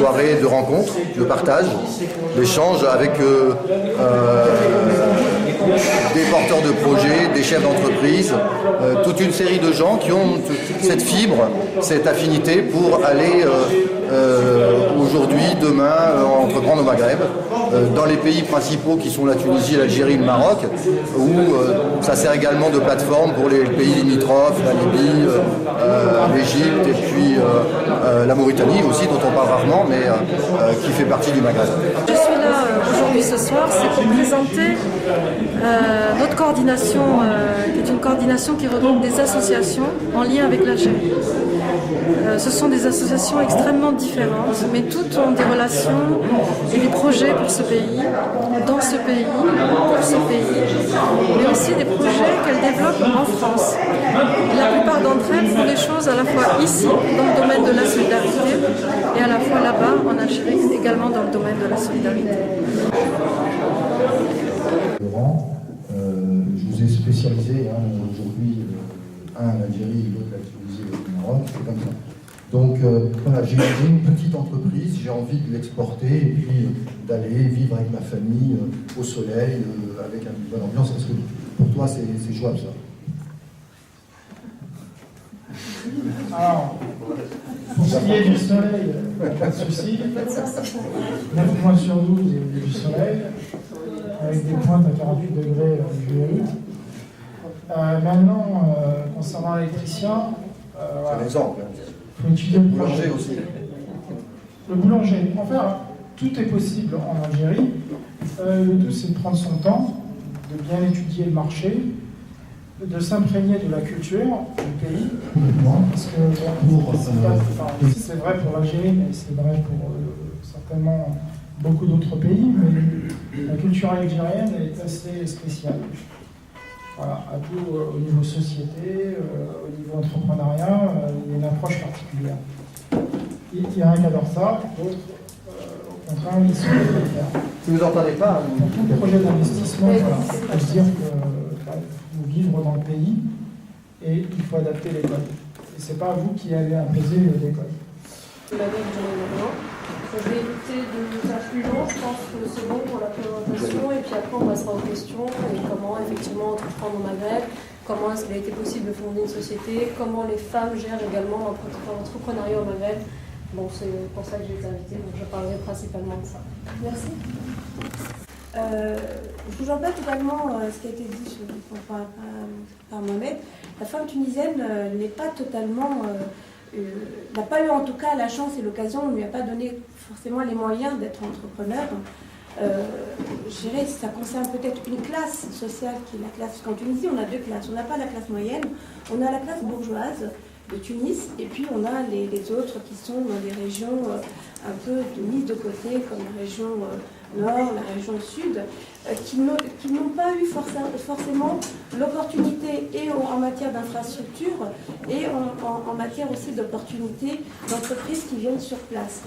soirée de rencontre, de partage, d'échange avec des porteurs de projets, des chefs d'entreprise, toute une série de gens qui ont cette fibre, cette affinité pour aller aujourd'hui, demain, entreprendre au Maghreb, dans les pays principaux qui sont la Tunisie, l'Algérie, le Maroc, où ça sert également de plateforme pour les pays limitrophes, la Libye, l'Égypte et puis la Mauritanie aussi, dont on parle rarement, mais qui fait partie du Maghreb. Je suis là aujourd'hui ce soir, c'est pour présenter notre coordination, qui est une coordination qui regroupe des associations en lien avec l'Algérie. Ce sont des associations extrêmement différentes, mais toutes ont des relations et des projets pour ce pays, dans ce pays, pour ce pays, mais aussi des projets qu'elles développent en France. La plupart d'entre elles font des choses à la fois ici, dans le domaine de la solidarité, et à la fois là-bas, en Algérie, également dans le domaine de la solidarité. Laurent, je vous ai spécialisé aujourd'hui, un en Algérie, l'autre la Tunisie et le Maroc, c'est comme ça. Donc voilà, j'ai une petite entreprise, j'ai envie de l'exporter et puis d'aller vivre avec ma famille au soleil, avec une bonne ambiance. Est-ce que pour toi c'est jouable ça? Alors, pour ce qui est du soleil, pas de souci. 9 mois sur 12, il y a du soleil, avec des pointes à 48 degrés juillet. Maintenant, concernant l'électricien, C'est un exemple. il faut étudier le projet. Boulanger aussi. Le boulanger, enfin, tout est possible en Algérie. Le tout, c'est de prendre son temps, de bien étudier le marché, de s'imprégner de la culture du pays. Parce que c'est vrai pour l'Algérie, mais c'est vrai pour certainement beaucoup d'autres pays. Mais la culture algérienne est assez spéciale. Voilà, à tout au niveau société, au niveau entrepreneuriat, il y a une approche particulière. Il y en a qui adorent ça, d'autres, au contraire, ils sont faire. Si vous n'entendez pas, Pour tout projet d'investissement, voilà, il faut se dire que faut vivre dans le pays et il faut adapter l'école. Et c'est pas vous qui allez imposer l'école. Je vais éviter de faire plus long, je pense que c'est bon pour la présentation et puis après on passera aux questions et comment effectivement entreprendre au Maghreb, comment est-ce qu'il a été possible de fonder une société, comment les femmes gèrent également l'entrepreneuriat au Maghreb. Bon, c'est pour ça que j'ai été invitée, donc je parlerai principalement de ça. Merci. Je vous rejoins totalement ce qui a été dit par Mohamed. La femme tunisienne n'est pas totalement... n'a pas eu en tout cas la chance et l'occasion, on ne lui a pas donné forcément les moyens d'être entrepreneur. Je dirais que ça concerne peut-être une classe sociale qui est la classe, parce qu'en Tunisie on a deux classes, on n'a pas la classe moyenne, on a la classe bourgeoise de Tunis et puis on a les autres qui sont dans des régions un peu mises de côté comme la région nord, la région sud, qui n'ont pas eu forcément l'opportunité et en matière d'infrastructure et en matière aussi d'opportunités d'entreprises qui viennent sur place.